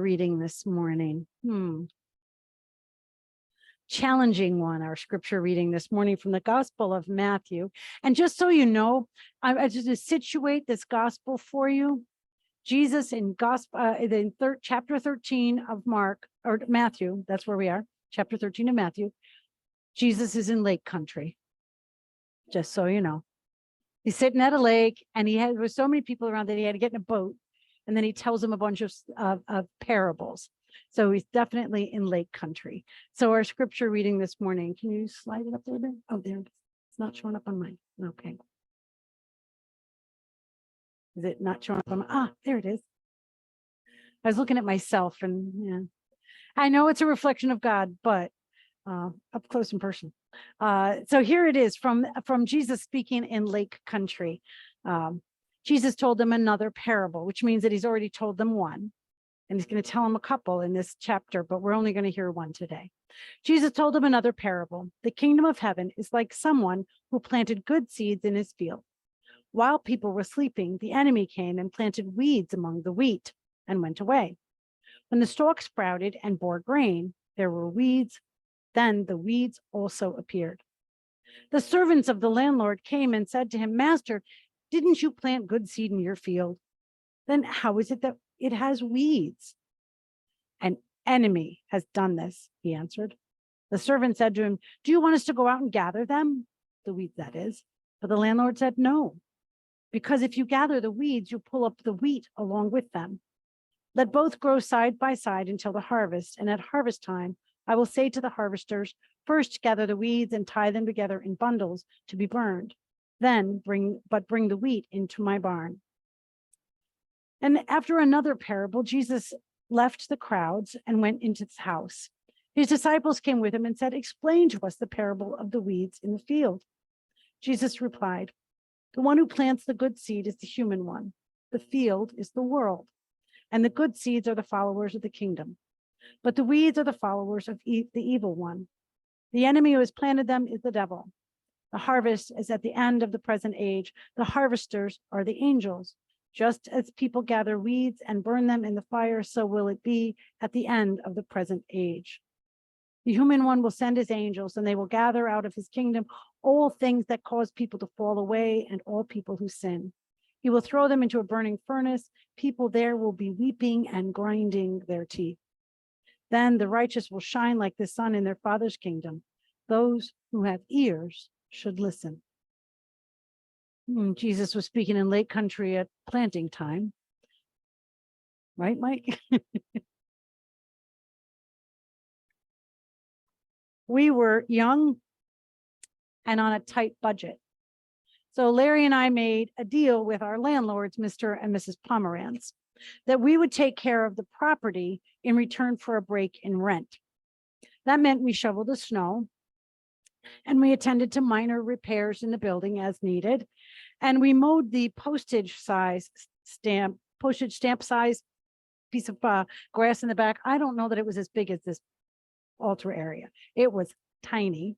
reading this morning. Challenging one, our scripture reading this morning from the Gospel of Matthew. And just so you know, I just to situate this gospel for you. Jesus in chapter 13 of Matthew, that's where we are, chapter 13 of Matthew. Jesus is in lake country, just so you know. He's sitting at a lake, and there was so many people around that he had to get in a boat, and then he tells them a bunch of parables. So he's definitely in lake country. So our scripture reading this morning, can you slide it up there a bit? Oh, there. It's not showing up on mine. Okay. Is it not showing up on mine? There it is. I was looking at myself, and yeah, I know it's a reflection of God, but up close and personal. So here it is from Jesus speaking in lake country. Jesus told them another parable, which means that he's already told them one. And he's going to tell them a couple in this chapter, but we're only going to hear one today. Jesus told them another parable. The kingdom of heaven is like someone who planted good seeds in his field. While people were sleeping, the enemy came and planted weeds among the wheat and went away. When the stalk sprouted and bore grain, there were weeds. Then the weeds also appeared. The servants of the landlord came and said to him, "Master, didn't you plant good seed in your field? Then how is it that it has weeds?" "An enemy has done this," he answered. The servant said to him, "Do you want us to go out and gather them?" The weeds, that is. But the landlord said, "No, because if you gather the weeds, you pull up the wheat along with them. Let both grow side by side until the harvest, and at harvest time, I will say to the harvesters, first gather the weeds and tie them together in bundles to be burned. Then bring the wheat into my barn." And after another parable, Jesus left the crowds and went into his house. His disciples came with him and said, "Explain to us the parable of the weeds in the field." Jesus replied, "The one who plants the good seed is the human one. The field is the world. And the good seeds are the followers of the kingdom. But the weeds are the followers of the evil one. The enemy who has planted them is the devil. The harvest is at the end of the present age. The harvesters are the angels. Just as people gather weeds and burn them in the fire, so will it be at the end of the present age. The human one will send his angels, and they will gather out of his kingdom all things that cause people to fall away and all people who sin. He will throw them into a burning furnace. People there will be weeping and grinding their teeth. Then the righteous will shine like the sun in their Father's kingdom. Those who have ears should listen. Jesus was speaking in lake country at planting time. Right, Mike? We were young and on a tight budget. So Larry and I made a deal with our landlords, Mr. and Mrs. Pomerantz, that we would take care of the property in return for a break in rent. That meant we shoveled the snow and we attended to minor repairs in the building as needed. And we mowed the postage stamp size piece of grass in the back. I don't know that it was as big as this altar area. It was tiny.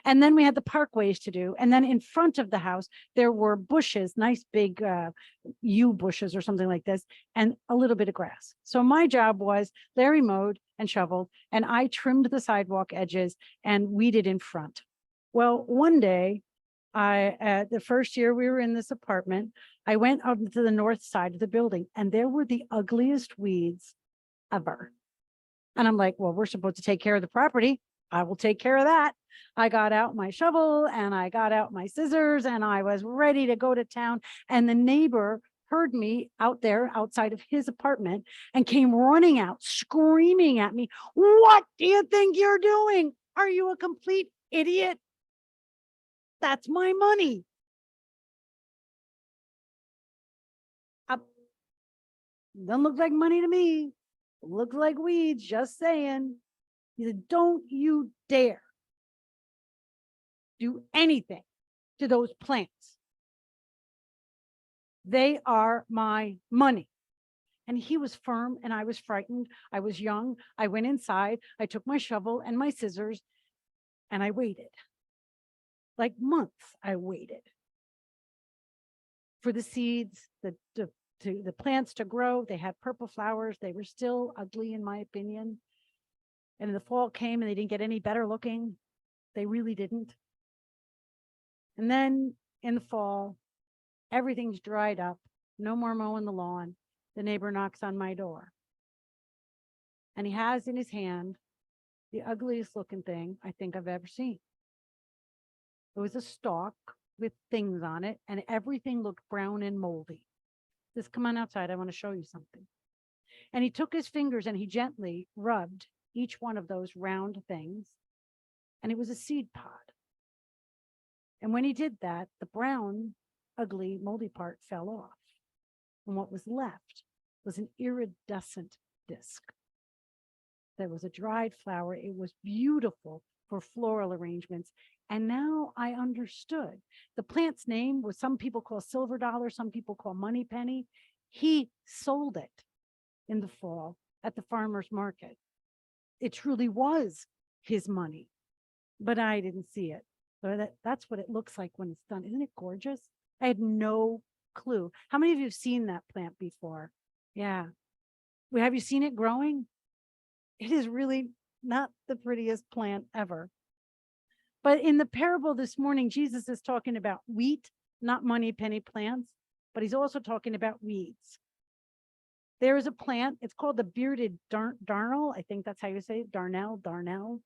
And then we had the parkways to do. And then in front of the house, there were bushes, nice big yew bushes or something like this, and a little bit of grass. So my job was Larry mowed and shoveled, and I trimmed the sidewalk edges and weeded in front. Well, one day, the first year we were in this apartment, I went up to the north side of the building, and there were the ugliest weeds ever. And I'm like, well, we're supposed to take care of the property. I will take care of that. I got out my shovel and I got out my scissors and I was ready to go to town. And the neighbor heard me out there outside of his apartment and came running out, screaming at me, "What do you think you're doing? Are you a complete idiot? That's my money." Doesn't look like money to me. Looks like weeds, just saying. He said, "Don't you dare do anything to those plants. They are my money." And he was firm and I was frightened. I was young. I went inside. I took my shovel and my scissors and I waited. Like months, I waited for the seeds, the the plants to grow. They had purple flowers. They were still ugly, in my opinion. And the fall came and they didn't get any better looking. They really didn't. And then in the fall, everything's dried up. No more mowing the lawn. The neighbor knocks on my door. And he has in his hand the ugliest looking thing I think I've ever seen. It was a stalk with things on it, and everything looked brown and moldy. Just come on outside. I want to show you something. And he took his fingers and he gently rubbed each one of those round things, and it was a seed pod. And when he did that, the brown, ugly, moldy part fell off. And what was left was an iridescent disc. There was a dried flower. It was beautiful for floral arrangements. And now I understood. The plant's name was, some people call silver dollar, some people call money penny. He sold it in the fall at the farmer's market. It truly was his money, but I didn't see it. So that's what it looks like when it's done. Isn't it gorgeous? I had no clue. How many of you have seen that plant before? Yeah. Well, have you seen it growing? It is really not the prettiest plant ever. But in the parable this morning, Jesus is talking about wheat, not money penny plants, but he's also talking about weeds. There is a plant, it's called the bearded darnel. I think that's how you say it, darnel,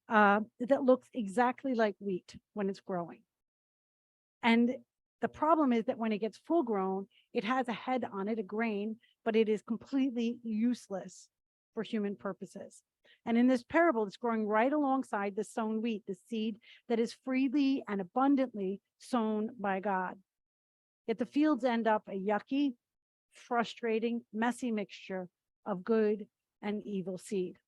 that looks exactly like wheat when it's growing. And the problem is that when it gets full grown, it has a head on it, a grain, but it is completely useless for human purposes. And in this parable, it's growing right alongside the sown wheat, the seed that is freely and abundantly sown by God. Yet the fields end up a yucky, frustrating, messy mixture of good and evil seed.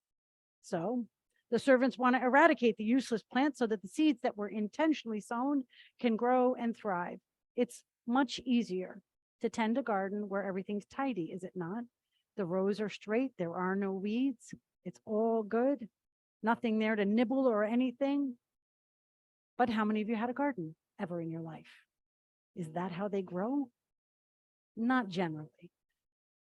So the servants want to eradicate the useless plants so that the seeds that were intentionally sown can grow and thrive. It's much easier to tend a garden where everything's tidy, is it not? The rows are straight, there are no weeds, it's all good, nothing there to nibble or anything. But how many of you had a garden ever in your life? Is that how they grow? Not generally.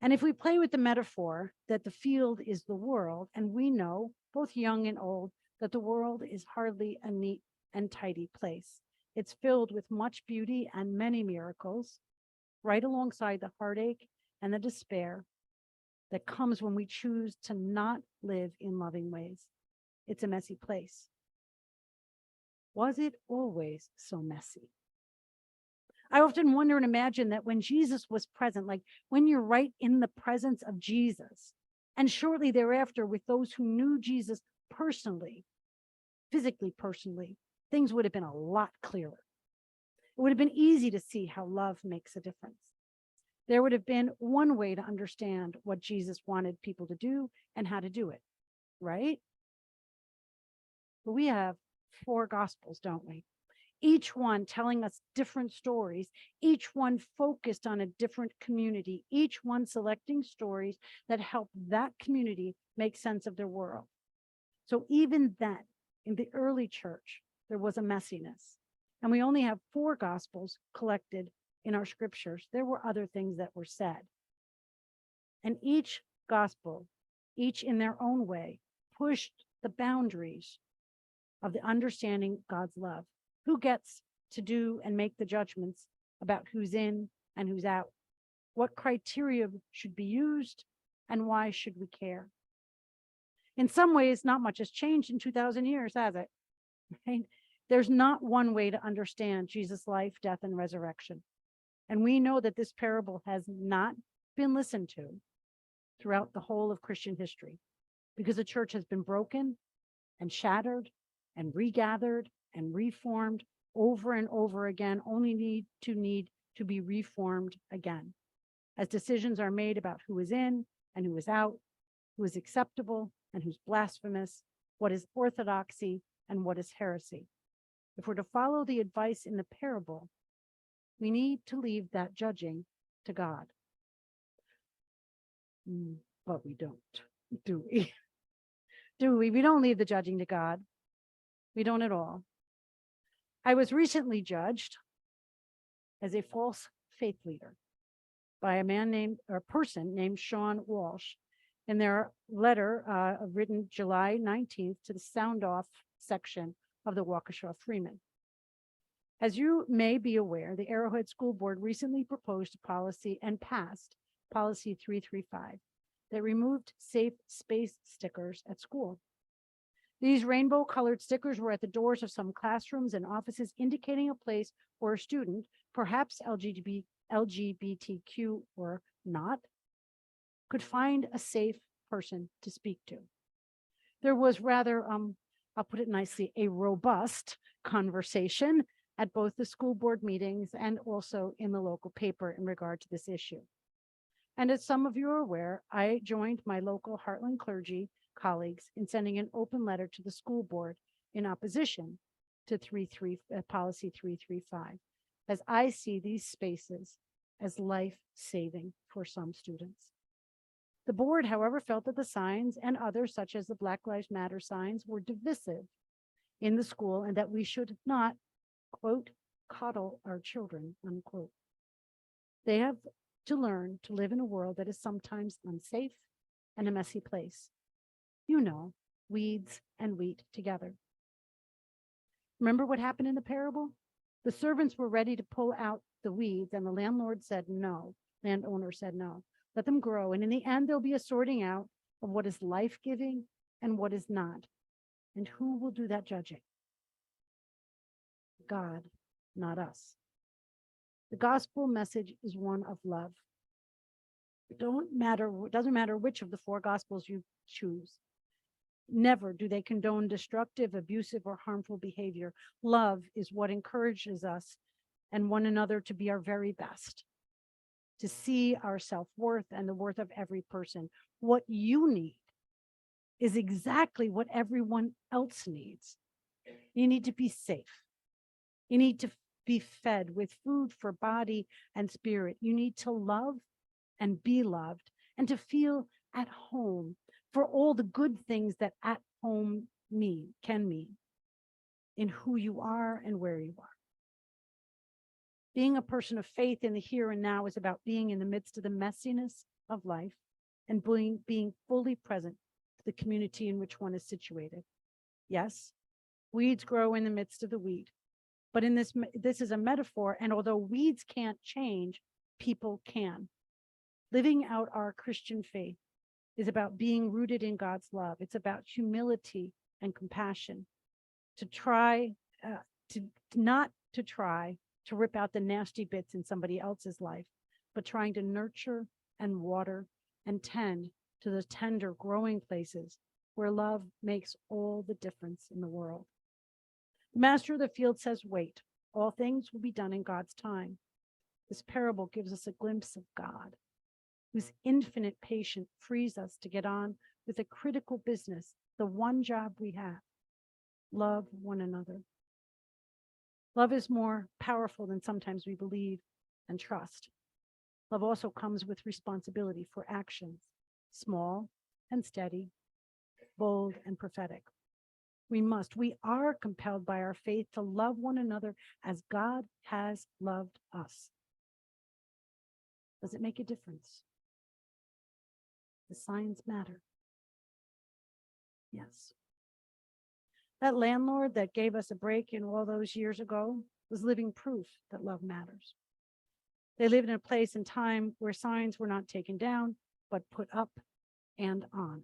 And if we play with the metaphor that the field is the world, and we know, both young and old, that the world is hardly a neat and tidy place. It's filled with much beauty and many miracles, right alongside the heartache and the despair that comes when we choose to not live in loving ways. It's a messy place. Was it always so messy? I often wonder and imagine that when Jesus was present, like when you're right in the presence of Jesus, and shortly thereafter with those who knew Jesus personally, physically personally, things would have been a lot clearer. It would have been easy to see how love makes a difference. There would have been one way to understand what Jesus wanted people to do and how to do it, right? But we have 4 gospels, don't we? Each one telling us different stories, each one focused on a different community, each one selecting stories that help that community make sense of their world. So even then, in the early church, there was a messiness. And we only have 4 gospels collected in our scriptures. There were other things that were said. And each gospel, each in their own way, pushed the boundaries of the understanding God's love. Who gets to do and make the judgments about who's in and who's out? What criteria should be used and why should we care? In some ways, not much has changed in 2000 years, has it? Right? There's not one way to understand Jesus' life, death, and resurrection. And we know that this parable has not been listened to throughout the whole of Christian history because the church has been broken and shattered and regathered and reformed over and over again, only need to be reformed again. As decisions are made about who is in and who is out, who is acceptable and who's blasphemous, what is orthodoxy and what is heresy. If we're to follow the advice in the parable, we need to leave that judging to God. But we don't, do we? Do we? We don't leave the judging to God. We don't at all. I was recently judged as a false faith leader. by a person named Sean Walsh in their letter written July 19th to the Sound Off section of the Waukesha Freeman. As you may be aware, the Arrowhead School Board recently proposed a policy and passed Policy 335 that removed safe space stickers at school. These rainbow colored stickers were at the doors of some classrooms and offices indicating a place where a student, perhaps LGBTQ or not, could find a safe person to speak to. There was rather, I'll put it nicely, a robust conversation at both the school board meetings and also in the local paper in regard to this issue. And as some of you are aware, I joined my local Heartland clergy colleagues in sending an open letter to the school board in opposition to Policy 335, as I see these spaces as life-saving for some students. The board, however, felt that the signs and others, such as the Black Lives Matter signs, were divisive in the school and that we should not, quote, coddle our children, unquote. They have to learn to live in a world that is sometimes unsafe and a messy place. You know, weeds and wheat together. Remember what happened in the parable? The servants were ready to pull out the weeds and the landlord said no. Landowner said no. Let them grow. And in the end, there'll be a sorting out of what is life-giving and what is not. And who will do that judging? God, not us. The gospel message is one of love. It doesn't matter which of the four gospels you choose. Never do they condone destructive, abusive, or harmful behavior. Love is what encourages us and one another to be our very best, to see our self-worth and the worth of every person. What you need is exactly what everyone else needs. You need to be safe. You need to be fed with food for body and spirit. You need to love and be loved and to feel at home for all the good things that at home can mean in who you are and where you are. Being a person of faith in the here and now is about being in the midst of the messiness of life and being fully present to the community in which one is situated. Yes, weeds grow in the midst of the wheat, but in this is a metaphor, and although weeds can't change, people can. Living out our Christian faith is about being rooted in God's love. It's about humility and compassion, to try not to try to rip out the nasty bits in somebody else's life, but trying to nurture and water and tend to the tender growing places where love makes all the difference in the world. The master of the field says, wait, all things will be done in God's time. This parable gives us a glimpse of God, whose infinite patience frees us to get on with the critical business, the one job we have: love one another. Love is more powerful than sometimes we believe and trust. Love also comes with responsibility for actions, small and steady, bold and prophetic. We are compelled by our faith to love one another as God has loved us. Does it make a difference? The signs matter. Yes. That landlord that gave us a break in all those years ago was living proof that love matters. They lived in a place and time where signs were not taken down, but put up and on.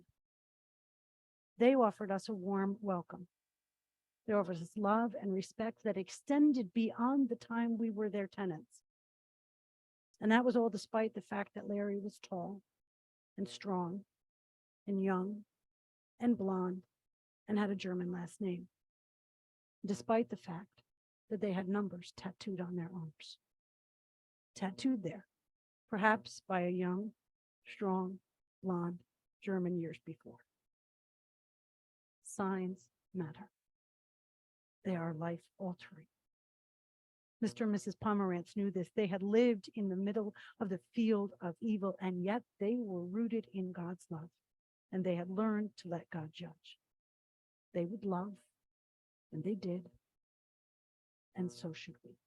They offered us a warm welcome. They offered us love and respect that extended beyond the time we were their tenants. And that was all despite the fact that Larry was tall and strong and young and blonde and had a German last name, despite the fact that they had numbers tattooed on their arms. Tattooed there, perhaps by a young, strong, blonde German years before. Signs matter. They are life-altering. Mr. and Mrs. Pomerantz knew this. They had lived in the middle of the field of evil, and yet they were rooted in God's love, and they had learned to let God judge. They would love, and they did, and so should we.